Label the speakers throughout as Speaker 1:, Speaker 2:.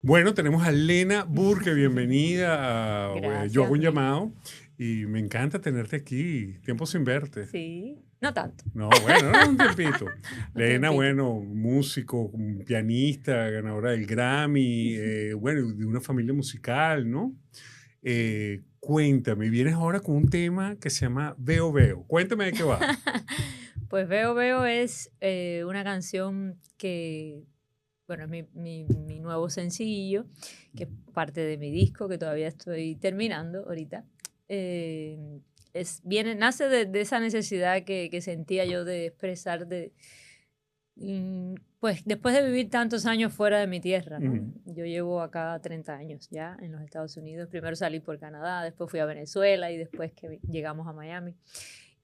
Speaker 1: Bueno, tenemos a Lena Burke, bienvenida a Yo hago
Speaker 2: Gracias,
Speaker 1: un
Speaker 2: Luis.
Speaker 1: llamado y me encanta tenerte aquí, tiempo sin verte.
Speaker 2: Sí, no tanto,
Speaker 1: No, bueno, no, un tiempito.
Speaker 2: un
Speaker 1: Lena,
Speaker 2: tiempito.
Speaker 1: bueno, músico, pianista, ganadora del Grammy, bueno, de una familia musical, ¿no?
Speaker 2: Sí.
Speaker 1: Cuéntame, vienes ahora con un tema que se llama Veo Veo. Cuéntame de qué va.
Speaker 2: Pues Veo es una canción que, bueno, es mi nuevo sencillo, que es parte de mi disco que todavía estoy terminando ahorita. Eh, nace de esa necesidad que sentía yo de expresar, pues después de vivir tantos años fuera de mi tierra, ¿no?
Speaker 1: Ujú.
Speaker 2: Yo llevo acá 30 años ya en los Estados Unidos. Primero salí por Canadá, después fui a Venezuela y después que llegamos a Miami.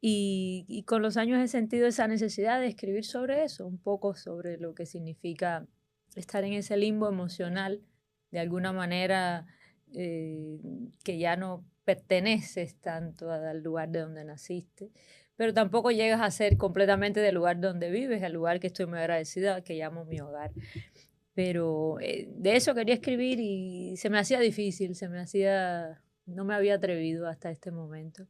Speaker 2: Y con los años he sentido esa necesidad de escribir sobre eso, un poco sobre lo que significa estar en ese limbo emocional, de alguna manera eh, que ya no perteneces tanto al lugar de donde naciste, pero tampoco llegas a ser completamente del lugar donde vives, al lugar que estoy muy agradecida, que llamo mi hogar. Pero de eso quería escribir y se me hacía difícil, no me había atrevido hasta este momento.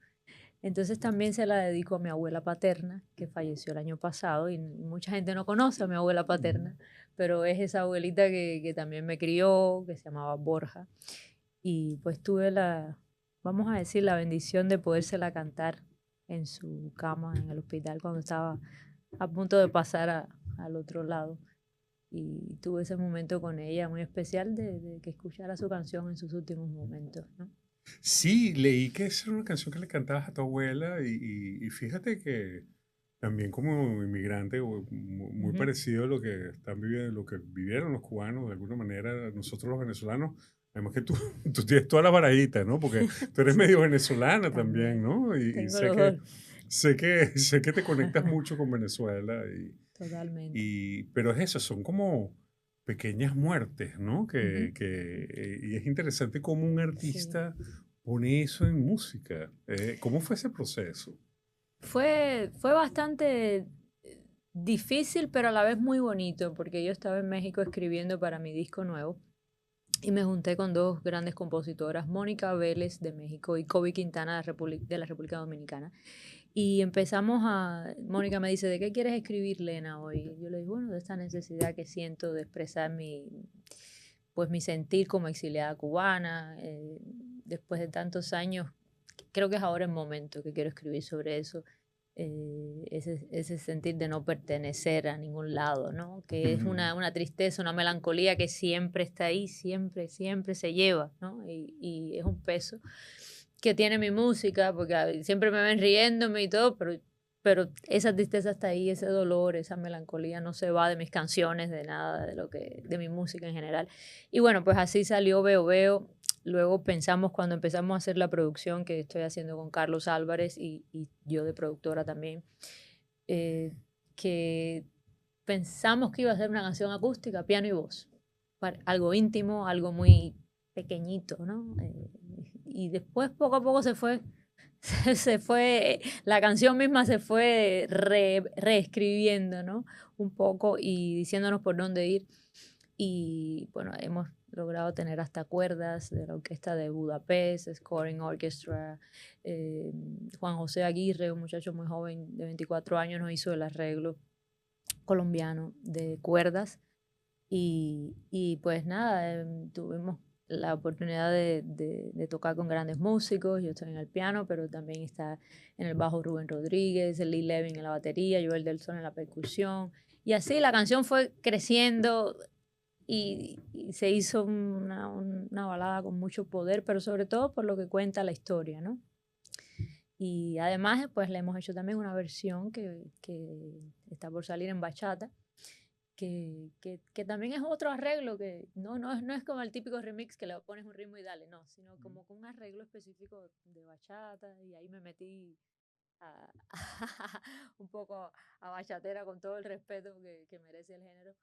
Speaker 2: Entonces también se la dedico a mi abuela paterna, que falleció el año pasado y mucha gente no conoce a mi abuela
Speaker 1: Ujú.
Speaker 2: paterna, pero es esa abuelita que también me crió, que se llamaba Borja. Y pues tuve vamos a decir, la bendición de podérsela cantar en su cama en el hospital cuando estaba a punto de pasar al otro lado. Y tuve ese momento con ella muy especial de que escuchara su canción en sus últimos momentos, ¿no?
Speaker 1: Sí, leí que esa era una canción que le cantabas a tu abuela y fíjate que también como inmigrante, muy
Speaker 2: Ujú.
Speaker 1: parecido a lo que están viviendo, lo que vivieron los cubanos, de alguna manera, nosotros los venezolanos, además que tú, tú tienes todas las barajitas, ¿no? Porque tú eres medio venezolana también,
Speaker 2: También.
Speaker 1: ¿no? Y
Speaker 2: Tengo los dos.
Speaker 1: sé que te conectas mucho con Venezuela
Speaker 2: Totalmente.
Speaker 1: pero es eso, son como pequeñas muertes, ¿no?
Speaker 2: Ujú.
Speaker 1: Y es interesante cómo un
Speaker 2: Sí.
Speaker 1: artista pone eso en música. ¿Cómo fue ese proceso?
Speaker 2: Fue bastante difícil, pero a la vez muy bonito, porque yo estaba en México escribiendo para mi disco nuevo y me junté con dos grandes compositoras, Mónica Vélez de México y Kobe Quintana de la República Dominicana. Y Mónica me dice, ¿de qué quieres escribir, Lena, hoy? Yo le digo, bueno, de esta necesidad que siento de expresar pues mi sentir como exiliada cubana, después de tantos años, creo que es ahora el momento que quiero escribir sobre eso, ese sentir de no pertenecer a ningún lado, ¿no? Que es
Speaker 1: Ujú,
Speaker 2: una tristeza, una melancolía que siempre está ahí, siempre se lleva, ¿no? Y es un peso que tiene mi música, porque siempre me ven riéndome y todo, pero esa tristeza está ahí, ese dolor, esa melancolía no se va de mis canciones, de nada, de mi música en general. Y bueno, pues así salió Veo Veo. Luego pensamos, cuando empezamos a hacer la producción que estoy haciendo con Carlos Álvarez y yo de productora también, eh, que pensamos que iba a ser una canción acústica, piano y voz, algo íntimo, algo muy pequeñito, ¿no? Y después poco a poco se fue, la canción misma se fue reescribiendo, ¿no? Un poco y diciéndonos por dónde ir. Y bueno, hemos logrado tener hasta cuerdas de la orquesta de Budapest, Scoring Orchestra. eh, Juan José Aguirre, un muchacho muy joven de 24 años, nos hizo el arreglo colombiano de cuerdas. Y pues nada, tuvimos la oportunidad de tocar con grandes músicos. Yo estoy en el piano, pero también está en el bajo Rubén Rodríguez, Lee Levin en la batería, Joel Del Sol en la percusión. Y así la canción fue creciendo y se hizo una balada con mucho poder, pero sobre todo por lo que cuenta la historia, ¿no? Y además, pues le hemos hecho también una versión que está por salir en bachata, que también es otro arreglo, que no es como el típico remix que le pones un ritmo y dale, no, sino como con un arreglo específico de bachata, y ahí me metí a, un poco a bachatera con todo el respeto que merece el género,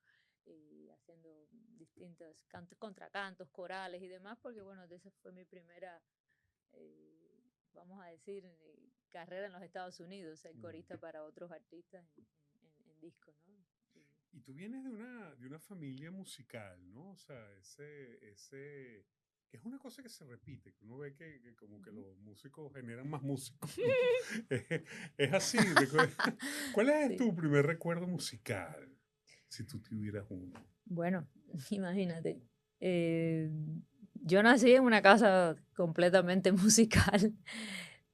Speaker 2: y haciendo distintos contracantos, corales y demás, porque bueno, esa fue mi primera, vamos a decir, carrera en los Estados Unidos, ser corista para otros artistas en discos, ¿no?
Speaker 1: Y tú vienes de una familia musical, ¿no? O sea, que es una cosa que se repite, que uno ve que como que
Speaker 2: Ujú.
Speaker 1: los músicos generan más músicos, ¿no? Es así. ¿Cuál es
Speaker 2: Sí.
Speaker 1: tu primer recuerdo musical? Si tú tuvieras uno.
Speaker 2: Bueno, imagínate. eh, yo nací en una casa completamente musical.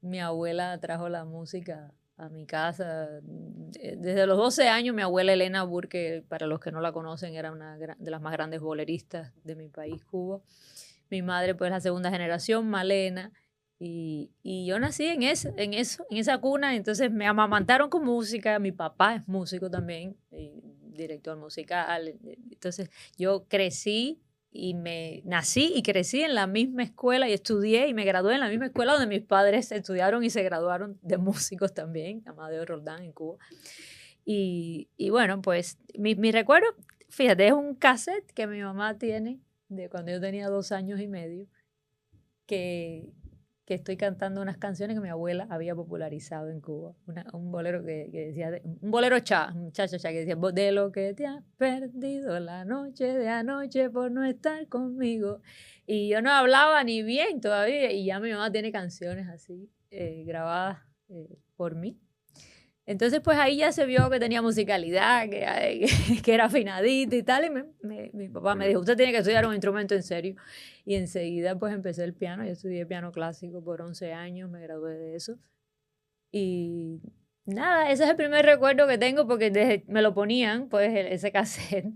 Speaker 2: Mi abuela trajo la música a mi casa. Desde los 12 años, mi abuela Elena Burke, para los que no la conocen, era una de las más grandes boleristas de mi país, Cuba. Mi madre, pues, la segunda generación, Malena. Y yo nací en esa cuna. Entonces me amamantaron con música. Mi papá es músico también, director musical. Entonces yo crecí y me nací y crecí en la misma escuela y estudié y me gradué en la misma escuela donde mis padres estudiaron y se graduaron de músicos también, Amadeo Roldán en Cuba. Y bueno, pues mi recuerdo, fíjate, es un cassette que mi mamá tiene de cuando yo tenía 2 años y medio, que, que estoy cantando unas canciones que mi abuela había popularizado en Cuba. Un bolero que decía, un bolero un chacho cha, que decía: De lo que te has perdido la noche de anoche por no estar conmigo". Y yo no hablaba ni bien todavía, y ya mi mamá tiene canciones así, grabadas por mí. Entonces, pues ahí ya se vio que tenía musicalidad, que era afinadita y tal. Y mi papá me dijo: "Usted tiene que estudiar un instrumento en serio". Y enseguida, pues empecé el piano. Yo estudié piano clásico por 11 años, me gradué de eso. Y nada, ese es el primer recuerdo que tengo, porque me lo ponían, pues, ese cassette,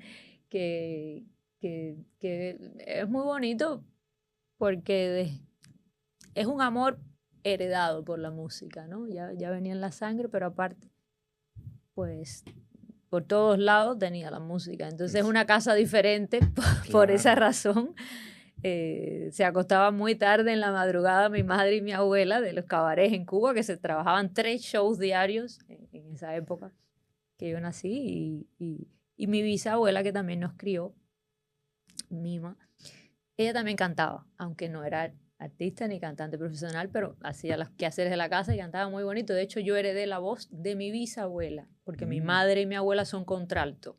Speaker 2: que, que es muy bonito porque es un amor heredado por la música, ¿no? Ya venía en la sangre, pero aparte, pues por todos lados tenía la música. Entonces es
Speaker 1: Es-
Speaker 2: una casa diferente por esa
Speaker 1: claro.
Speaker 2: razón. Se acostaba muy tarde en la madrugada mi madre y mi abuela de los cabarets en Cuba, que se trabajaban 3 shows diarios en esa época que yo nací. Y mi bisabuela, que también nos crió, Mima, ella también cantaba, aunque no era artista ni cantante profesional, pero hacía los quehaceres de la casa y cantaba muy bonito. De hecho, yo heredé la voz de mi bisabuela, porque mi
Speaker 1: Mm,
Speaker 2: madre y mi abuela son contralto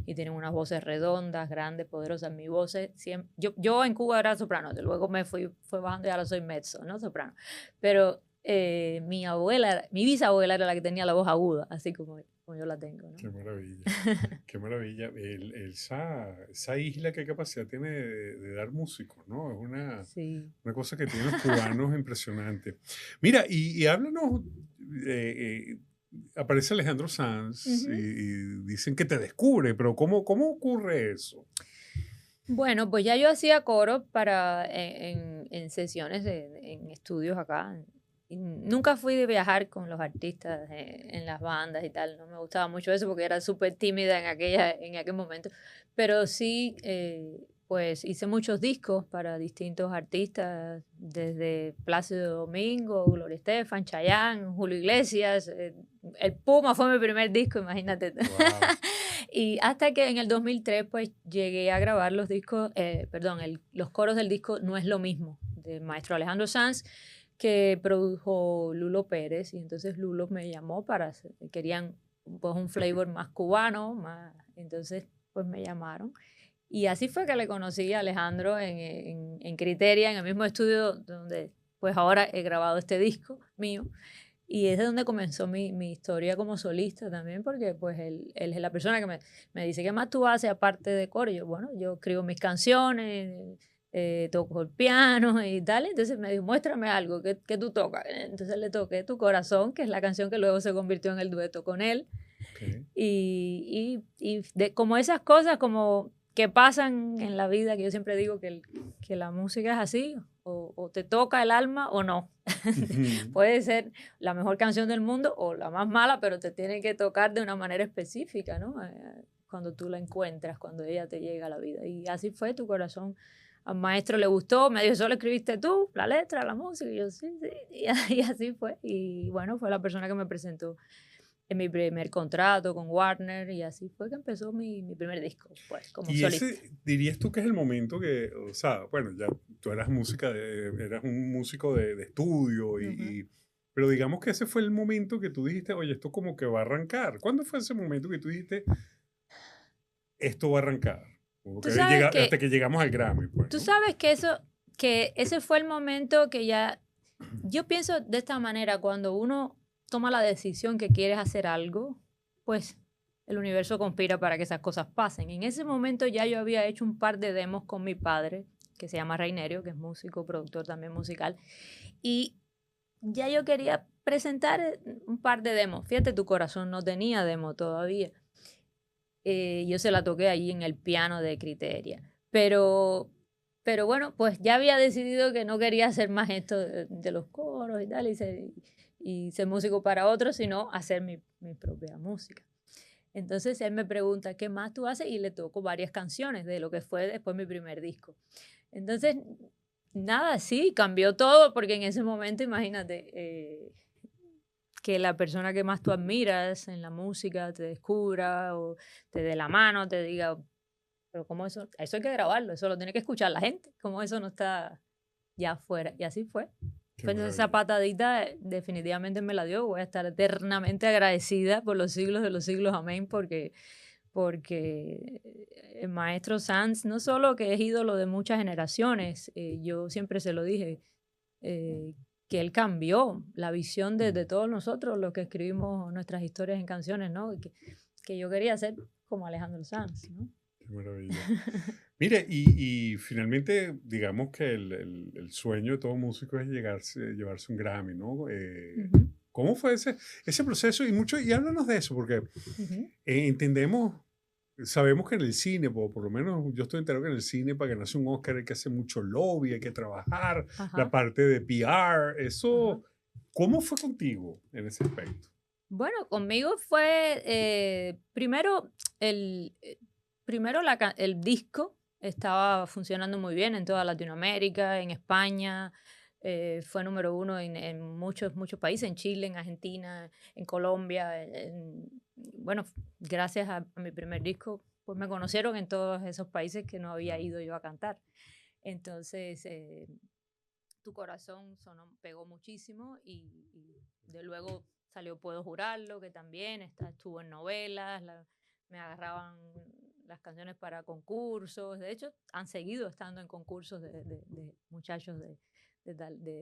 Speaker 2: y tienen unas voces redondas, grandes, poderosas. Mi voz es siempre, yo en Cuba era soprano, luego fue bajando y ahora soy mezzo, ¿no? Soprano. Pero mi bisabuela era la que tenía la voz aguda, así como yo la tengo, ¿no?
Speaker 1: qué maravilla. Qué maravilla. Esa isla, qué capacidad tiene de dar músicos, ¿no? Es
Speaker 2: Sí.
Speaker 1: una cosa que tienen los cubanos impresionante. Mira, y háblanos, aparece Alejandro Sanz
Speaker 2: Ujú.
Speaker 1: y dicen que te descubre, pero ¿cómo ocurre eso?
Speaker 2: Bueno, pues ya yo hacía coros en sesiones, en estudios acá. Y nunca fui de viajar con los artistas en las bandas y tal. No me gustaba mucho eso porque era súper tímida en aquel momento. Pero sí, pues hice muchos discos para distintos artistas, desde Plácido Domingo, Gloria Estefan, Chayanne, Julio Iglesias. El Puma fue mi primer disco, imagínate.
Speaker 1: Wow.
Speaker 2: Y hasta que en el 2003, pues, llegué a grabar los discos, perdón, los coros del disco No es lo mismo, del maestro Alejandro Sanz, que produjo Lulo Pérez. Y entonces Lulo me llamó querían pues un flavor más cubano, entonces pues me llamaron. Y así fue que le conocí a Alejandro en Criteria, en el mismo estudio donde pues ahora he grabado este disco mío. Y es de donde comenzó mi historia como solista también, porque pues él es la persona que me dice: "¿Qué más tú haces aparte de coro?". Y yo: "Bueno, yo escribo mis canciones, toco el piano y tal". Entonces me dijo: "Muéstrame algo, ¿qué tú tocas?". Entonces le toqué Tu Corazón, que es la canción que luego se convirtió en el dueto con él.
Speaker 1: Ok.
Speaker 2: Como esas cosas como que pasan en la vida, que yo siempre digo que la música es así, o te toca el alma o no.
Speaker 1: Ujú.
Speaker 2: Puede ser la mejor canción del mundo o la más mala, pero te tiene que tocar de una manera específica, ¿no? Cuando tú la encuentras, cuando ella te llega a la vida. Y así fue Tu Corazón. Al maestro le gustó, me dijo: "¿Solo escribiste tú la letra, la música?". Y yo: "Sí, sí". Y así fue. Y bueno, fue la persona que me presentó en mi primer contrato con Warner, y así fue que empezó mi primer disco, pues, como
Speaker 1: Y
Speaker 2: solista.
Speaker 1: ese, dirías tú que es el momento que, o sea, bueno, ya tú eras un músico de estudio,
Speaker 2: Ujú.
Speaker 1: pero digamos que ese fue el momento que tú dijiste, oye, esto como que va a arrancar. ¿Cuándo fue ese momento que tú dijiste, esto va a arrancar.
Speaker 2: Tú sabes
Speaker 1: Hasta
Speaker 2: que,
Speaker 1: que llegamos al Grammy, pues,
Speaker 2: tú
Speaker 1: ¿no?
Speaker 2: sabes que ese fue el momento que ya, yo pienso de esta manera, cuando uno toma la decisión que quieres hacer algo, pues el universo conspira para que esas cosas pasen. En ese momento ya yo había hecho un par de demos con mi padre, que se llama Reinerio, que es músico, productor también musical, y ya yo quería presentar un par de demos. Fíjate, Tu Corazón no tenía demo todavía. Yo se la toqué allí en el piano de Criteria. Pero bueno, pues ya había decidido que no quería hacer más esto de los coros y tal, y ser músico para otros, sino hacer mi propia música. Entonces él me pregunta, ¿qué más tú haces? Y le toco varias canciones de lo que fue después mi primer disco. Entonces, nada, sí, cambió todo, porque en ese momento, imagínate, que la persona que más tú admiras en la música te descubra o te dé la mano, te diga, pero ¿cómo eso hay que grabarlo, eso lo tiene que escuchar la gente, ¿cómo eso no está ya afuera? Y así fue.
Speaker 1: Qué
Speaker 2: Pues entonces esa
Speaker 1: maravilla.
Speaker 2: patadita definitivamente me la dio, voy a estar eternamente agradecida por los siglos de los siglos, amén, porque el maestro Sanz, no solo que es ídolo de muchas generaciones, yo siempre se lo dije, eh, que él cambió la visión de todos nosotros, los que escribimos nuestras historias en canciones, ¿no? Y que yo quería ser como Alejandro Sanz, ¿no?
Speaker 1: Qué maravilla. Mire, y finalmente, digamos que el sueño de todo músico es llevarse un Grammy, ¿no?
Speaker 2: Ujú,
Speaker 1: ¿Cómo fue ese proceso? Y háblanos de eso, porque
Speaker 2: ujú,
Speaker 1: entendemos, sabemos que en el cine, por lo menos yo estoy enterado que en el cine para ganarse un Oscar hay que hacer mucho lobby, hay que trabajar, la
Speaker 2: ajá,
Speaker 1: parte de PR,
Speaker 2: ajá.
Speaker 1: eso, ¿cómo fue contigo en ese aspecto?
Speaker 2: Bueno, conmigo fue el, eh, primero el disco estaba funcionando muy bien en toda Latinoamérica, en España, fue número uno en muchos, muchos países, en Chile, en Argentina, en Colombia. Bueno, gracias a mi primer disco, pues me conocieron en todos esos países que no había ido yo a cantar. Entonces, Tu Corazón pegó muchísimo y de luego salió Puedo Jurarlo, que también estuvo en novelas, me agarraban las canciones para concursos, de hecho han seguido estando en concursos de muchachos de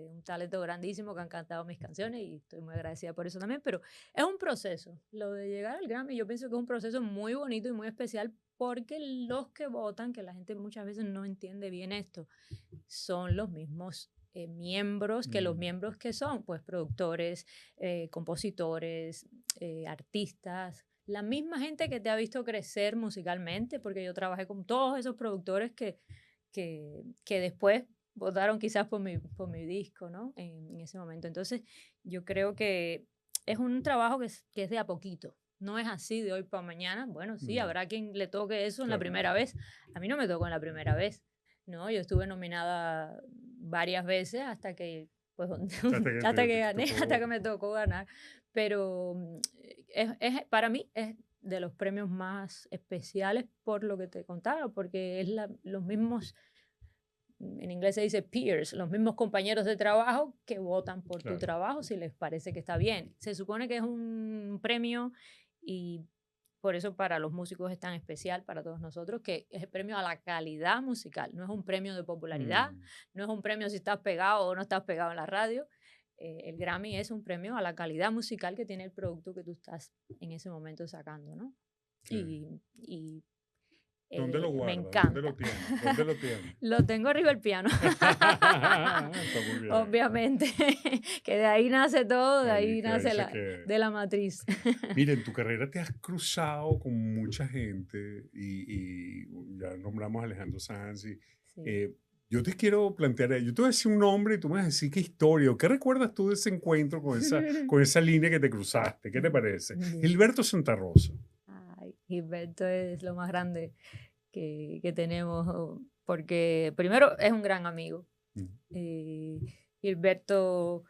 Speaker 2: un talento grandísimo que han cantado mis canciones y estoy muy agradecida por eso también, pero es un proceso, lo de llegar al Grammy yo pienso que es un proceso muy bonito y muy especial porque los que votan, que la gente muchas veces no entiende bien esto, son los mismos miembros, que los
Speaker 1: Mm,
Speaker 2: miembros que son, pues productores, compositores, artistas, la misma gente que te ha visto crecer musicalmente, porque yo trabajé con todos esos productores que después votaron quizás por mi disco, ¿no? En ese momento. Entonces, yo creo que es un trabajo que es de a poquito. No es así de hoy para mañana. Bueno, sí,
Speaker 1: mm,
Speaker 2: habrá quien le toque eso en la
Speaker 1: claro.
Speaker 2: primera vez. A mí no me tocó en la primera vez. No, yo estuve nominada varias veces hasta que, pues,
Speaker 1: Hasta que
Speaker 2: hasta que
Speaker 1: te
Speaker 2: gané, hasta que
Speaker 1: tocó.
Speaker 2: me tocó ganar. Pero para mí es de los premios más especiales por lo que te contaba, porque es los mismos, en inglés se dice peers, los mismos compañeros de trabajo que votan por tu
Speaker 1: Claro.
Speaker 2: trabajo si les parece que está bien. Se supone que es un premio y por eso para los músicos es tan especial, para todos nosotros, que es el premio a la calidad musical. No es un premio de popularidad,
Speaker 1: Mm,
Speaker 2: no es un premio si estás pegado o no estás pegado en la radio. El Grammy es un premio a la calidad musical que tiene el producto que tú estás en ese momento sacando, ¿no?
Speaker 1: qué bien.
Speaker 2: Y
Speaker 1: ¿Dónde lo
Speaker 2: me
Speaker 1: guardas? ¿Dónde lo
Speaker 2: encanta.
Speaker 1: tienes? ¿Dónde lo tienes?
Speaker 2: Lo tengo arriba del piano.
Speaker 1: Está muy bien.
Speaker 2: Obviamente, que de ahí nace todo, de
Speaker 1: Ahí
Speaker 2: ahí
Speaker 1: que ahí
Speaker 2: nace
Speaker 1: se quede.
Speaker 2: de la matriz.
Speaker 1: Mira, en tu carrera te has cruzado con mucha gente y ya nombramos a Alejandro Sanz.
Speaker 2: Sí.
Speaker 1: Eh, yo te quiero plantear, yo te voy a decir un nombre y tú me vas a decir qué historia o qué recuerdas tú de ese encuentro con esa línea que te cruzaste. ¿Qué te parece?
Speaker 2: Ya.
Speaker 1: Gilberto Santa Rosa.
Speaker 2: Ay, Gilberto es lo más grande que tenemos, porque primero es un gran amigo.
Speaker 1: Mm,
Speaker 2: eh, Gilberto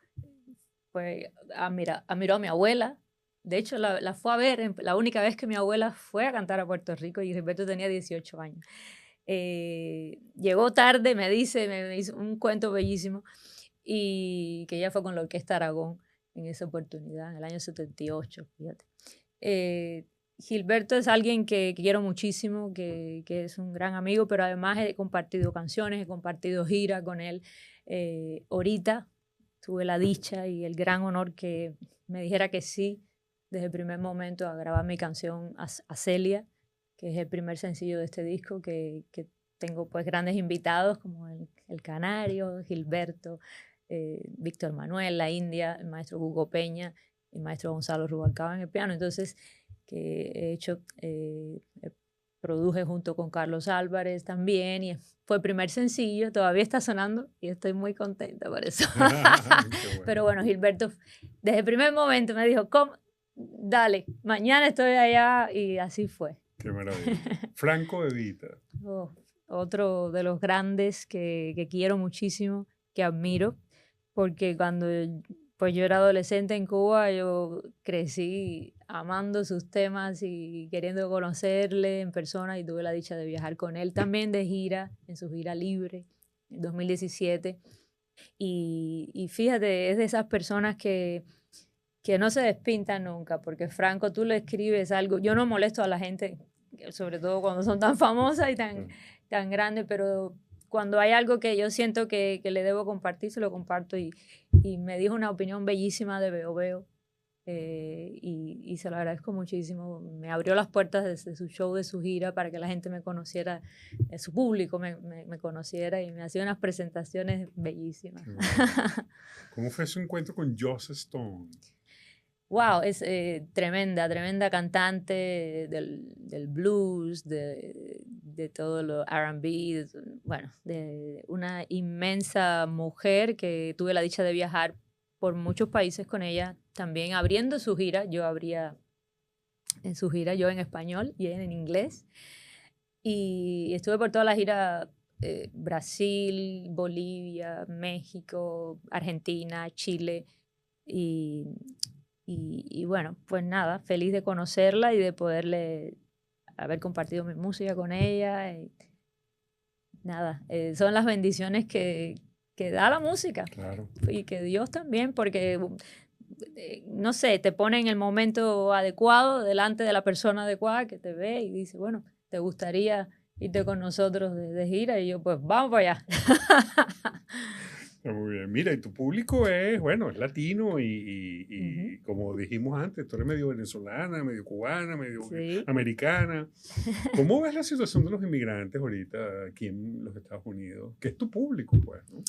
Speaker 2: pues, admiró a mi abuela. De hecho, la fue a ver, la única vez que mi abuela fue a cantar a Puerto Rico y Gilberto tenía 18 años. Llegó tarde, me hizo un cuento bellísimo, y que ella fue con la Orquesta Aragón en esa oportunidad, en el año 78, fíjate. Gilberto es alguien que quiero muchísimo, que es un gran amigo, pero además he compartido canciones, he compartido gira con él. Ahorita tuve la dicha y el gran honor que me dijera que sí desde el primer momento a grabar mi canción a Celia, que es el primer sencillo de este disco, que tengo pues grandes invitados como el Canario, Gilberto, Víctor Manuel, la India, el maestro Hugo Peña, el maestro Gonzalo Rubalcaba en el piano. Entonces, que he hecho, produje junto con Carlos Álvarez también, y fue el primer sencillo, todavía está sonando y estoy muy contenta por eso.
Speaker 1: Qué
Speaker 2: Pero
Speaker 1: bueno.
Speaker 2: bueno, Gilberto desde el primer momento me dijo, ¿cómo? Dale, mañana estoy allá, y así fue.
Speaker 1: Qué maravilla. Franco De Vita.
Speaker 2: Oh, otro de los grandes que quiero muchísimo, que admiro, porque cuando pues yo era adolescente en Cuba, yo crecí amando sus temas y queriendo conocerle en persona, y tuve la dicha de viajar con él también de gira, en su gira libre, en 2017. Y fíjate, es de esas personas que no se despintan nunca, porque Franco, tú le escribes algo, yo no molesto a la gente, sobre todo cuando son tan famosas y tan,
Speaker 1: Sí.
Speaker 2: tan grandes, pero cuando hay algo que yo siento que le debo compartir, se lo comparto, y me dijo una opinión bellísima de Veo Veo, y se lo agradezco muchísimo. Me abrió las puertas de su show, de su gira, para que la gente me conociera, su público me conociera, y me hacía unas presentaciones bellísimas.
Speaker 1: Qué maravilla. ¿Cómo fue su encuentro con Joss Stone?
Speaker 2: Wow, es tremenda, tremenda cantante del blues, de todo lo R&B, bueno, de una inmensa mujer que tuve la dicha de viajar por muchos países con ella, también abriendo su gira. Yo abría en su gira, yo en español y ella en inglés, y estuve por toda la gira, Brasil, Bolivia, México, Argentina, Chile, y y bueno, pues nada, feliz de conocerla y de poderle haber compartido mi música con ella. Y nada, son las bendiciones que da la música
Speaker 1: Claro.
Speaker 2: y que Dios también, porque no sé, te pone en el momento adecuado, delante de la persona adecuada que te ve y dice, bueno, ¿te gustaría irte con nosotros de gira? Y yo, pues vamos para allá.
Speaker 1: Está muy bien. Mira, y tu público es, bueno, es latino
Speaker 2: Ujú.
Speaker 1: y como dijimos antes, tú eres medio venezolana, medio cubana, medio
Speaker 2: Sí.
Speaker 1: americana. ¿Cómo ves la situación de los inmigrantes ahorita aquí en los Estados Unidos? ¿Qué es tu público, pues, no?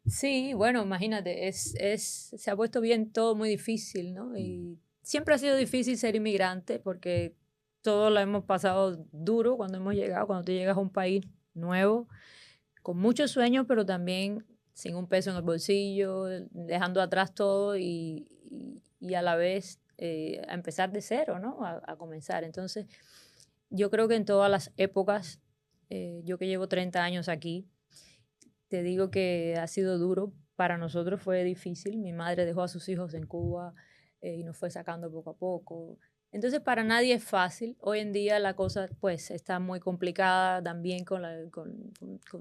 Speaker 2: Sí, bueno, imagínate, se ha puesto bien todo muy difícil, ¿no?
Speaker 1: Mm,
Speaker 2: Y siempre ha sido difícil ser inmigrante, porque todos lo hemos pasado duro cuando hemos llegado, cuando tú llegas a un país nuevo, con muchos sueños, pero también sin un peso en el bolsillo, dejando atrás todo, y a la vez a empezar de cero, ¿no? A comenzar. Entonces, yo creo que en todas las épocas, yo que llevo 30 años aquí, te digo que ha sido duro. Para nosotros fue difícil. Mi madre dejó a sus hijos en Cuba, y nos fue sacando poco a poco. Entonces, para nadie es fácil. Hoy en día la cosa pues está muy complicada también con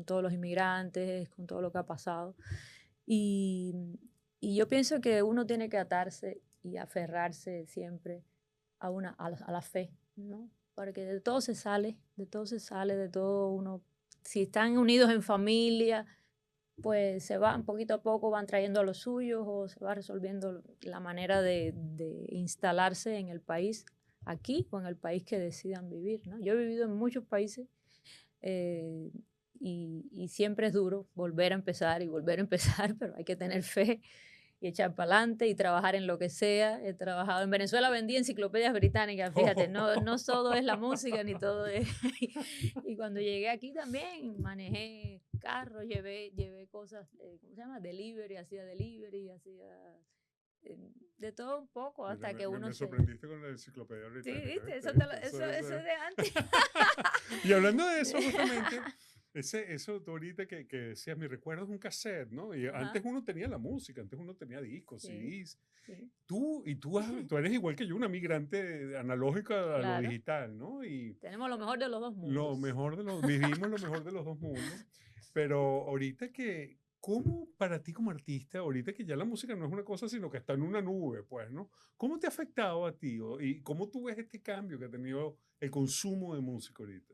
Speaker 2: todos los inmigrantes, con todo lo que ha pasado. Y, y yo pienso que uno tiene que atarse y aferrarse siempre a la fe, ¿no? Porque de todo se sale, de todo se sale, de todo uno. Si están unidos en familia, pues se van poquito a poco, van trayendo a los suyos, o se va resolviendo la manera de instalarse en el país, aquí o en el país que decidan vivir, ¿no? Yo he vivido en muchos países, eh, y siempre es duro volver a empezar y volver a empezar, pero hay que tener fe y echar para adelante y trabajar en lo que sea. He trabajado en Venezuela, vendí enciclopedias británicas, fíjate, no todo es la música ni todo es. Y cuando llegué aquí también manejé carros, llevé cosas, ¿cómo se llama? Delivery, hacía eh, de todo un poco
Speaker 1: Mira,
Speaker 2: hasta que uno
Speaker 1: me
Speaker 2: se...
Speaker 1: sorprendiste con la enciclopedia
Speaker 2: Sí,
Speaker 1: británica,
Speaker 2: ¿viste?
Speaker 1: ¿viste?
Speaker 2: Eso es de antes.
Speaker 1: Y hablando de eso, justamente, eso tú ahorita que decías, mi recuerdo es un cassette, ¿no? Y
Speaker 2: Ajá,
Speaker 1: antes uno tenía la música, antes uno tenía discos,
Speaker 2: sí,
Speaker 1: CDs.
Speaker 2: sí,
Speaker 1: Tú eres igual que yo, una migrante analógica a lo
Speaker 2: claro.
Speaker 1: digital, ¿no? Y
Speaker 2: Tenemos lo mejor de los dos
Speaker 1: lo
Speaker 2: mundos.
Speaker 1: mejor de los, vivimos lo mejor de los dos mundos. Pero ahorita que, ¿cómo para ti como artista, ahorita que ya la música no es una cosa, sino que está en una nube, pues, ¿no? ¿Cómo te ha afectado a ti y cómo tú ves este cambio que ha tenido el consumo de música ahorita?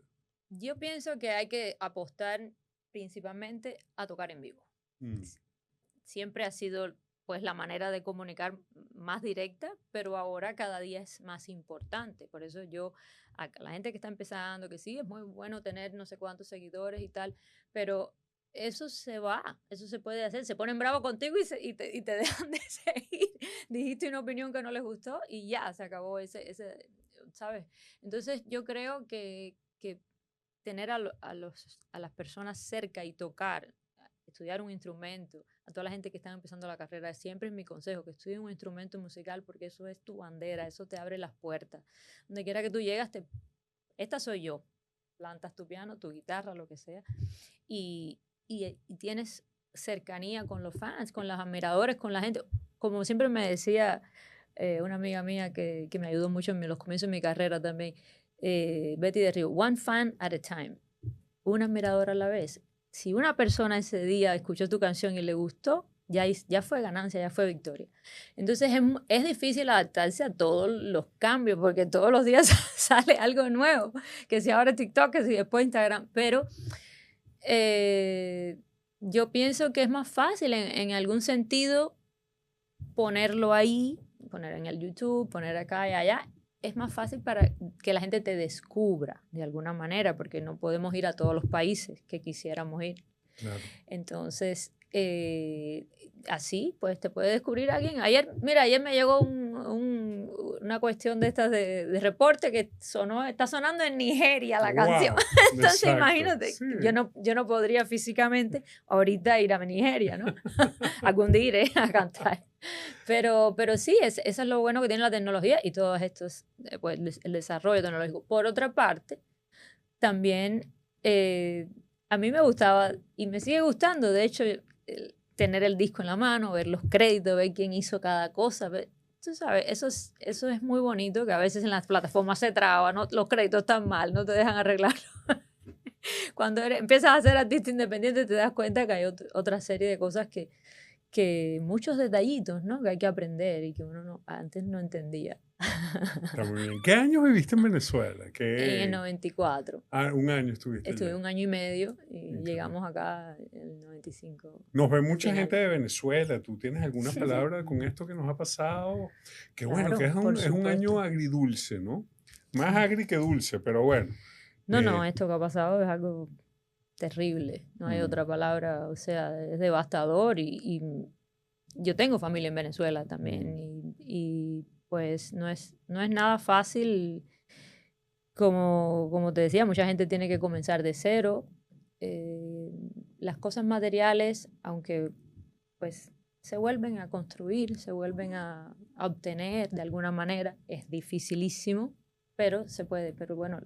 Speaker 2: Yo pienso que hay que apostar principalmente a tocar en vivo.
Speaker 1: Mm,
Speaker 2: Siempre ha sido pues la manera de comunicar más directa, pero ahora cada día es más importante. Por eso yo, a la gente que está empezando, que sí, es muy bueno tener no sé cuántos seguidores y tal, pero eso se va, eso se puede hacer. Se ponen bravos contigo y te dejan de seguir. Dijiste una opinión que no les gustó y ya, se acabó ¿sabes? Entonces yo creo que tener a las personas cerca y tocar, estudiar un instrumento, a toda la gente que está empezando la carrera, siempre es mi consejo, que estudien un instrumento musical porque eso es tu bandera, eso te abre las puertas. Donde quiera que tú llegas, esta soy yo. Plantas tu piano, tu guitarra, lo que sea, y tienes cercanía con los fans, con los admiradores, con la gente. Como siempre me decía una amiga mía que me ayudó mucho en los comienzos de mi carrera también, Betty de Río, one fan at a time, un admirador a la vez. Si una persona ese día escuchó tu canción y le gustó, ya fue ganancia, ya fue victoria. Entonces es difícil adaptarse a todos los cambios porque todos los días sale algo nuevo, que si ahora TikTok, que si después Instagram, pero eh, yo pienso que es más fácil en algún sentido ponerlo ahí, poner en el YouTube, poner acá y allá. Es más fácil para que la gente te descubra de alguna manera, porque no podemos ir a todos los países que quisiéramos ir.
Speaker 1: claro.
Speaker 2: Entonces, así, pues te puede descubrir alguien. Mira, ayer me llegó una cuestión de estas de reporte que está sonando en Nigeria la canción.
Speaker 1: Wow,
Speaker 2: Entonces,
Speaker 1: exacto.
Speaker 2: imagínate,
Speaker 1: Sí.
Speaker 2: yo no podría físicamente ahorita ir a Nigeria, ¿no? Algún día iré a cantar. Pero sí, eso es lo bueno que tiene la tecnología y todo esto es pues, el desarrollo tecnológico. Por otra parte, también a mí me gustaba y me sigue gustando, de hecho, tener el disco en la mano, ver los créditos, ver quién hizo cada cosa. Tú sabes, eso es muy bonito, que a veces en las plataformas se traba, ¿no? Los créditos están mal, no te dejan arreglarlo. Cuando empiezas a ser artista independiente te das cuenta que hay otra serie de cosas que muchos detallitos, ¿no? Que hay que aprender y que uno antes no entendía.
Speaker 1: Está muy bien. ¿Qué años viviste en Venezuela?
Speaker 2: En el 94.
Speaker 1: Un año estuviste
Speaker 2: Estuve
Speaker 1: allá.
Speaker 2: 1 año y medio y
Speaker 1: Increíble.
Speaker 2: llegamos acá en el 95.
Speaker 1: Nos ve mucha
Speaker 2: Final.
Speaker 1: gente de Venezuela. ¿Tú tienes alguna palabra con esto que nos ha pasado? Que bueno, que
Speaker 2: Claro,
Speaker 1: es un año
Speaker 2: supuesto.
Speaker 1: agridulce, ¿no? Más
Speaker 2: Sí.
Speaker 1: agri que dulce, pero bueno.
Speaker 2: No, esto que ha pasado es algo terrible, no hay
Speaker 1: Mm,
Speaker 2: otra palabra, o sea, es devastador y yo tengo familia en Venezuela también y pues no es nada fácil, como te decía, mucha gente tiene que comenzar de cero. eh, las cosas materiales, aunque pues se vuelven a construir, se vuelven a obtener de alguna manera, es dificilísimo, pero se puede, pero bueno,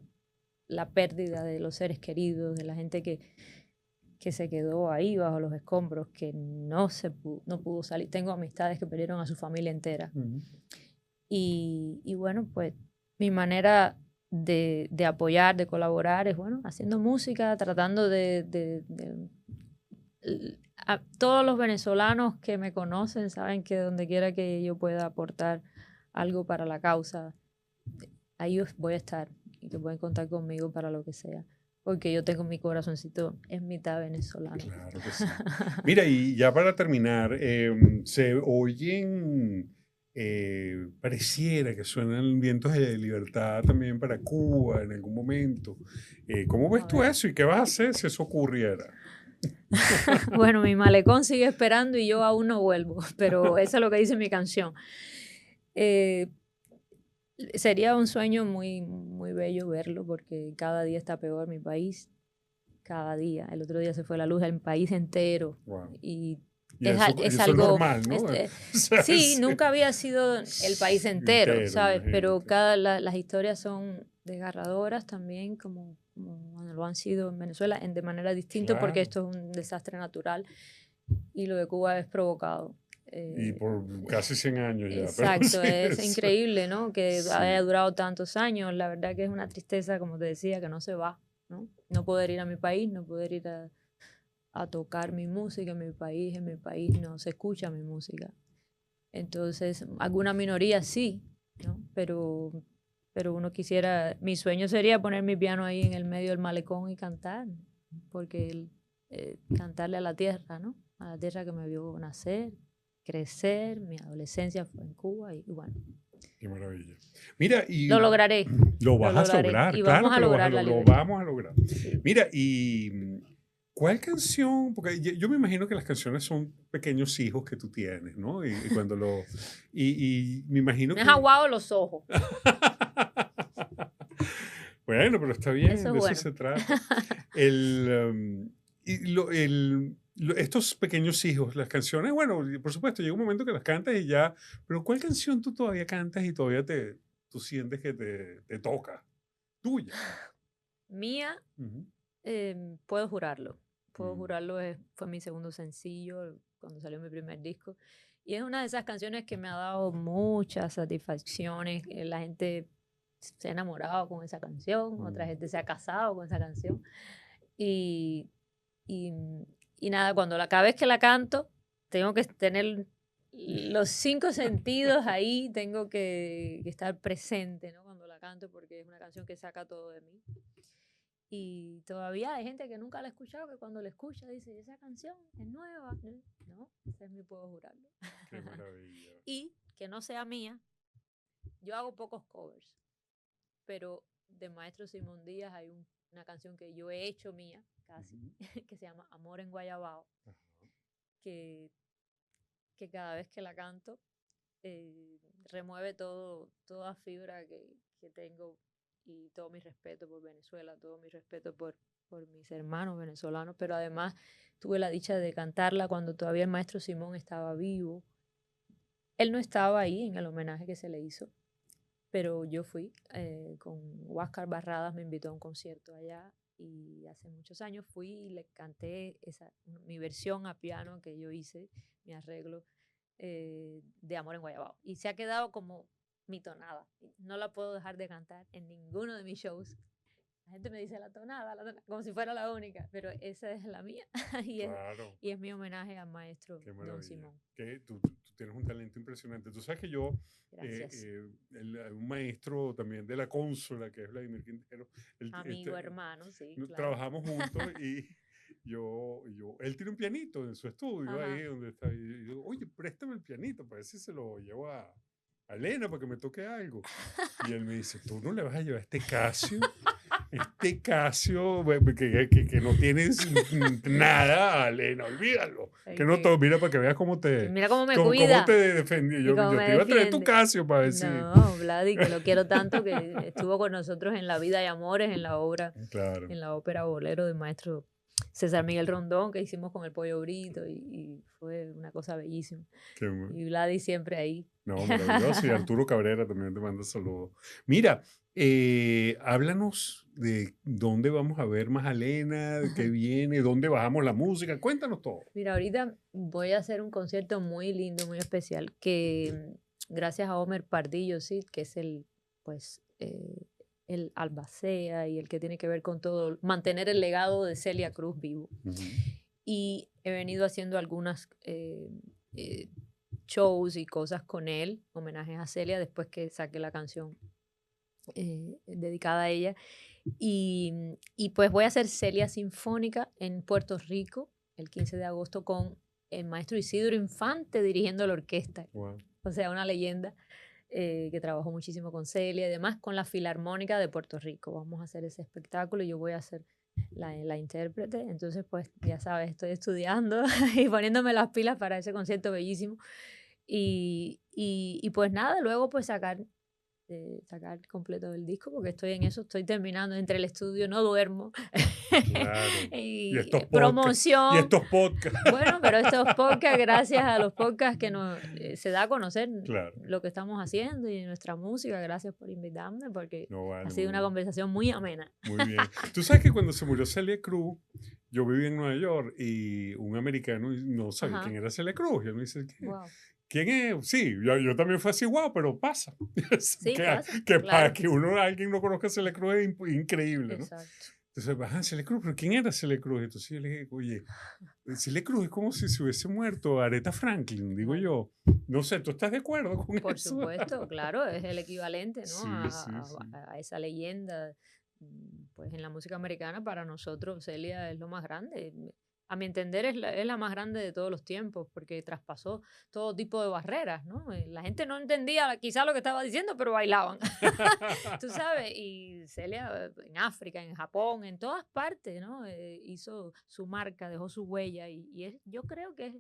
Speaker 2: la pérdida de los seres queridos, de la gente que se quedó ahí bajo los escombros, que no pudo salir. Tengo amistades que perdieron a su familia entera.
Speaker 1: mm.
Speaker 2: Y bueno, pues mi manera de apoyar, de colaborar es, bueno, haciendo música, tratando a todos los venezolanos que me conocen saben que donde quiera que yo pueda aportar algo para la causa, ahí voy a estar y que pueden contar conmigo para lo que sea. Porque yo tengo mi corazoncito, es mitad venezolano.
Speaker 1: Claro que sí. Mira, y ya para terminar, se oyen, pareciera que suenan vientos de libertad también para Cuba en algún momento. ¿Cómo ves
Speaker 2: A
Speaker 1: tú
Speaker 2: ver.
Speaker 1: eso y qué vas a hacer si eso ocurriera?
Speaker 2: Bueno, mi malecón sigue esperando y yo aún no vuelvo, pero eso es lo que dice mi canción. Eh, Sería un sueño muy, muy bello verlo porque cada día está peor mi país, cada día. El otro día se fue la luz del país entero
Speaker 1: Wow.
Speaker 2: y
Speaker 1: Y
Speaker 2: es
Speaker 1: eso es
Speaker 2: algo,
Speaker 1: normal, ¿no? O sea,
Speaker 2: sí, nunca había sido el país entero, ¿sabes? Pero
Speaker 1: imagínate.
Speaker 2: las historias son desgarradoras también, como bueno, lo han sido en Venezuela, de manera distinta, porque
Speaker 1: Claro.
Speaker 2: esto es un desastre natural y lo de Cuba es provocado.
Speaker 1: Y por casi 100 años ya, pero
Speaker 2: Exacto,
Speaker 1: sí,
Speaker 2: es
Speaker 1: eso.
Speaker 2: increíble, ¿no? Que haya
Speaker 1: Sí.
Speaker 2: durado tantos años. La verdad que es una tristeza, como te decía, que no se va, ¿no? No poder ir a mi país, no poder ir a tocar mi música en mi país no se escucha mi música. Entonces, alguna minoría sí, ¿no? Pero uno quisiera, mi sueño sería poner mi piano ahí en el medio del malecón y cantar, porque cantarle a la tierra, ¿no? A la tierra que me vio nacer, crecer, mi adolescencia fue en Cuba y bueno.
Speaker 1: Qué maravilla. Mira, y
Speaker 2: Lo lograré.
Speaker 1: lo vas a lograr,
Speaker 2: Y
Speaker 1: claro
Speaker 2: vamos a
Speaker 1: que
Speaker 2: lograr la
Speaker 1: lo
Speaker 2: libertad.
Speaker 1: vamos a lograr.
Speaker 2: Sí.
Speaker 1: Mira, y ¿cuál canción? Porque yo me imagino que las canciones son pequeños hijos que tú tienes, ¿no? Y cuando lo... Y me imagino
Speaker 2: Me
Speaker 1: que...
Speaker 2: has aguado los ojos.
Speaker 1: Bueno, pero está bien,
Speaker 2: Eso es
Speaker 1: de eso
Speaker 2: bueno.
Speaker 1: se trata. Estos pequeños hijos, las canciones, bueno, por supuesto, llega un momento que las cantas y ya, pero ¿cuál canción tú todavía cantas y todavía tú sientes que te toca? Tuya.
Speaker 2: Mía,
Speaker 1: Ujú.
Speaker 2: puedo jurarlo. Puedo
Speaker 1: Mm.
Speaker 2: jurarlo, fue mi segundo sencillo cuando salió mi primer disco. Y es una de esas canciones que me ha dado muchas satisfacciones. La gente se ha enamorado con esa canción, otra
Speaker 1: Mm.
Speaker 2: gente se ha casado con esa canción. Y, y, y nada, cada vez que la canto, tengo que tener los 5 sentidos ahí, tengo que estar presente, ¿no? Cuando la canto, porque es una canción que saca todo de mí. Y todavía hay gente que nunca la ha escuchado, que cuando la escucha dice, esa canción es nueva. No, ese es mi puedo jurarlo.
Speaker 1: Qué maravilla.
Speaker 2: Y que no sea mía, yo hago pocos covers, pero de Maestro Simón Díaz hay una canción que yo he hecho mía, casi,
Speaker 1: Ujú.
Speaker 2: que se llama Amor en Guayabao,
Speaker 1: Ajá.
Speaker 2: que cada vez que la canto remueve toda fibra que tengo y todo mi respeto por Venezuela, todo mi respeto por mis hermanos venezolanos, pero además tuve la dicha de cantarla cuando todavía el maestro Simón estaba vivo. Él no estaba ahí en el homenaje que se le hizo, pero yo fui con Huáscar Barradas, me invitó a un concierto allá y hace muchos años fui y le canté mi versión a piano que yo hice, mi arreglo de Amor en Guayabao. Y se ha quedado como mi tonada. No la puedo dejar de cantar en ninguno de mis shows. La gente me dice la tonada, como si fuera la única, pero esa es la mía
Speaker 1: Claro.
Speaker 2: y es mi homenaje al maestro
Speaker 1: Qué
Speaker 2: Don
Speaker 1: maravilla.
Speaker 2: Simón.
Speaker 1: Que tú tienes un talento impresionante. Tú sabes que yo,
Speaker 2: Gracias.
Speaker 1: un maestro también de la consola, que es Vladimir Quintero,
Speaker 2: Amigo, hermano, sí, claro.
Speaker 1: trabajamos juntos y él tiene un pianito en su estudio.
Speaker 2: Ajá.
Speaker 1: Ahí donde está. Y yo digo, oye, préstame el pianito para ver si se lo llevo a Elena para que me toque algo. Y él me dice, tú no le vas a llevar este Casio que no tienes nada, Elena, olvídalo.
Speaker 2: Ay,
Speaker 1: Que no todo, mira para que veas cómo
Speaker 2: mira cómo me
Speaker 1: cómo
Speaker 2: cuida.
Speaker 1: te defendí.
Speaker 2: Y
Speaker 1: Yo
Speaker 2: cómo me
Speaker 1: te iba a traer tu
Speaker 2: defiende.
Speaker 1: Casio para ver si...
Speaker 2: No, Vladi, que lo quiero tanto que estuvo con nosotros en La Vida y Amores, en la obra,
Speaker 1: Claro.
Speaker 2: en la ópera Bolero del maestro César Miguel Rondón, que hicimos con el Pollo Brito y fue una cosa bellísima. Y Vladi siempre ahí.
Speaker 1: No, maravilloso. Y Arturo Cabrera también te manda saludos. Mira, háblanos de dónde vamos a ver más a Elena, de qué viene, dónde bajamos la música. Cuéntanos todo.
Speaker 2: Mira, ahorita voy a hacer un concierto muy lindo, muy especial, que gracias a Homer Pardillo, sí, que es el albacea y el que tiene que ver con todo, mantener el legado de Celia Cruz vivo.
Speaker 1: Ujú.
Speaker 2: Y he venido haciendo algunas shows y cosas con él, homenajes a Celia, después que saqué la canción dedicada a ella. Y pues voy a hacer Celia Sinfónica en Puerto Rico el 15 de agosto con el maestro Isidro Infante dirigiendo la orquesta.
Speaker 1: Wow.
Speaker 2: O sea, una leyenda que trabajó muchísimo con Celia y además con la Filarmónica de Puerto Rico. Vamos a hacer ese espectáculo y yo voy a ser la intérprete. Entonces, pues ya sabes, estoy estudiando y poniéndome las pilas para ese concierto bellísimo. Y pues nada, luego pues sacar completo el disco porque estoy en eso, estoy terminando entre el estudio, no duermo.
Speaker 1: Claro.
Speaker 2: y
Speaker 1: estos
Speaker 2: promoción.
Speaker 1: Y estos podcasts.
Speaker 2: Bueno, pero estos podcasts, gracias a los podcasts que se da a conocer
Speaker 1: Claro.
Speaker 2: lo que estamos haciendo y nuestra música, gracias por invitarme porque
Speaker 1: No, vale,
Speaker 2: ha sido una conversación muy amena.
Speaker 1: Muy bien. Tú sabes que cuando se murió Celia Cruz, yo viví en Nueva York y un americano no sabía
Speaker 2: Ajá.
Speaker 1: quién era Celia Cruz. Y él me dice,
Speaker 2: Wow.
Speaker 1: ¿quién es? Sí, yo también fui así, wow, pero pasa.
Speaker 2: Sí, pasa,
Speaker 1: Que
Speaker 2: claro.
Speaker 1: para que alguien no conozca a Celia Cruz es increíble, ¿no?
Speaker 2: Exacto.
Speaker 1: Entonces, ajá, Celia Cruz, pero ¿quién era Celia Cruz? Entonces yo le dije, oye, Celia Cruz es como si se hubiese muerto Aretha Franklin, digo
Speaker 2: Claro.
Speaker 1: yo. No sé, ¿tú estás de acuerdo con
Speaker 2: Por
Speaker 1: eso?
Speaker 2: supuesto, claro, es el equivalente, ¿no?
Speaker 1: Sí, sí, sí.
Speaker 2: A esa leyenda, pues en la música americana para nosotros Celia es lo más grande. A mi entender es la más grande de todos los tiempos porque traspasó todo tipo de barreras, ¿no? La gente no entendía quizá lo que estaba diciendo, pero bailaban, tú sabes, y Celia en África, en Japón, en todas partes, ¿no? Hizo su marca, dejó su huella yo creo que es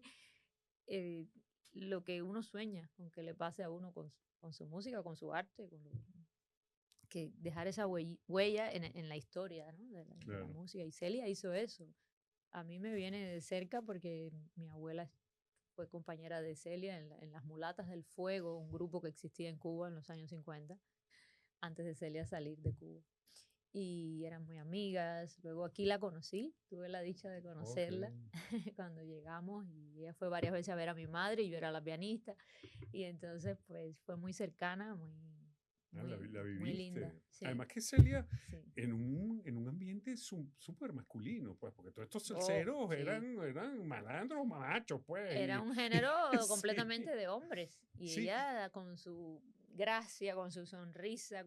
Speaker 2: eh, lo que uno sueña con que le pase a uno con su música, con su arte, que dejar esa huella en la historia, ¿no? De la
Speaker 1: Claro.
Speaker 2: música. Y Celia hizo eso. A mí me viene de cerca porque mi abuela fue compañera de Celia en las Mulatas del Fuego, un grupo que existía en Cuba en los años 50, antes de Celia salir de Cuba. Y eran muy amigas. Luego aquí la conocí, tuve la dicha de
Speaker 1: Ok.
Speaker 2: conocerla cuando llegamos y ella fue varias veces a ver a mi madre y yo era la pianista. Y entonces pues fue muy cercana,
Speaker 1: Ah, la
Speaker 2: muy linda.
Speaker 1: viviste.
Speaker 2: Sí,
Speaker 1: Además que Celia,
Speaker 2: sí.
Speaker 1: en un ambiente súper masculino, pues, porque todos estos
Speaker 2: Oh,
Speaker 1: salseros
Speaker 2: sí.
Speaker 1: eran malandros, machos, pues.
Speaker 2: Era
Speaker 1: Y,
Speaker 2: un género
Speaker 1: sí,
Speaker 2: completamente de hombres y
Speaker 1: sí,
Speaker 2: ella con su gracia, con su sonrisa,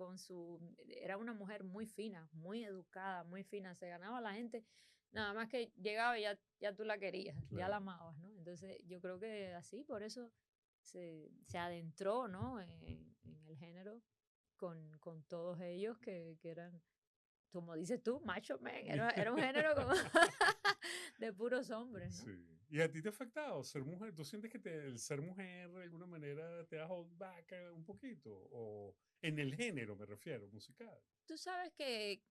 Speaker 2: era una mujer muy fina, muy educada, muy fina, se ganaba a la gente, nada más que llegaba y ya tú la querías, ya la
Speaker 1: claro.
Speaker 2: amabas, ¿no? Entonces yo creo que así, por eso se adentró, ¿no? En el género con todos ellos que eran, como dices tú, macho man, era un género como de puros hombres, ¿no?
Speaker 1: Sí. ¿Y a ti te ha afectado ser mujer? ¿Tú sientes que el ser mujer de alguna manera te ha hold back un poquito? O en el género me refiero, musical.
Speaker 2: Tú sabes que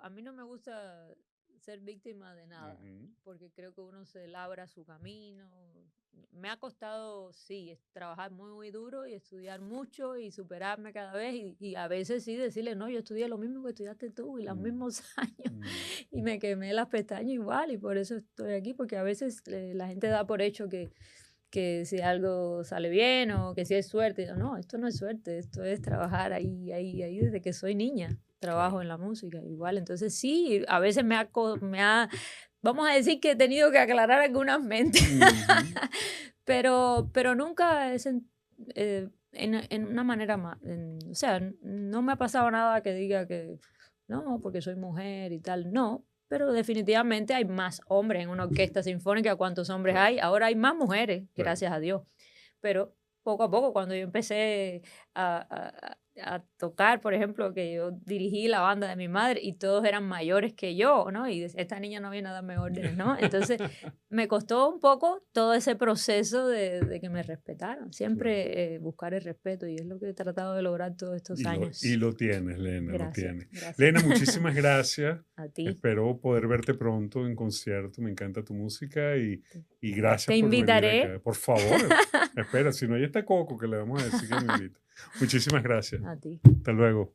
Speaker 2: a mí no me gusta ser víctima de nada,
Speaker 1: Ujú,
Speaker 2: porque creo que uno se labra su camino. Me ha costado, sí, trabajar muy, muy duro y estudiar mucho y superarme cada vez y a veces sí decirle, no, yo estudié lo mismo que estudiaste tú y los
Speaker 1: mm,
Speaker 2: mismos años
Speaker 1: mm,
Speaker 2: y me quemé las pestañas igual y por eso estoy aquí, porque a veces la gente da por hecho que si algo sale bien o que si es suerte. Yo, no, esto no es suerte, esto es trabajar ahí desde que soy niña. Trabajo
Speaker 1: claro.
Speaker 2: en la música igual. Entonces sí, a veces vamos a decir que he tenido que aclarar algunas mentes,
Speaker 1: Ujú,
Speaker 2: pero nunca en una manera más, o sea, no me ha pasado nada que diga que no, porque soy mujer y tal, no, pero definitivamente hay más hombres en una orquesta sinfónica. ¿Cuántos hombres
Speaker 1: claro,
Speaker 2: hay? Ahora hay más mujeres,
Speaker 1: claro.
Speaker 2: gracias a Dios. Pero poco a poco, cuando yo empecé a tocar, por ejemplo, que yo dirigí la banda de mi madre y todos eran mayores que yo, ¿no? Y esta niña no viene a darme órdenes, ¿no? Entonces me costó un poco todo ese proceso de que me respetaran,
Speaker 1: Claro.
Speaker 2: siempre buscar el respeto y es lo que he tratado de lograr todos estos
Speaker 1: Y
Speaker 2: años.
Speaker 1: lo tienes, Lena, lo
Speaker 2: Gracias,
Speaker 1: tienes.
Speaker 2: gracias.
Speaker 1: Lena, muchísimas gracias.
Speaker 2: A ti.
Speaker 1: Espero poder verte pronto en concierto. Me encanta tu música
Speaker 2: Te
Speaker 1: y gracias
Speaker 2: te
Speaker 1: por venir
Speaker 2: invitaré.
Speaker 1: acá. Por favor, espera, si no hay este Coco que le vamos a decir que me invita. Muchísimas gracias.
Speaker 2: A ti.
Speaker 1: Hasta luego.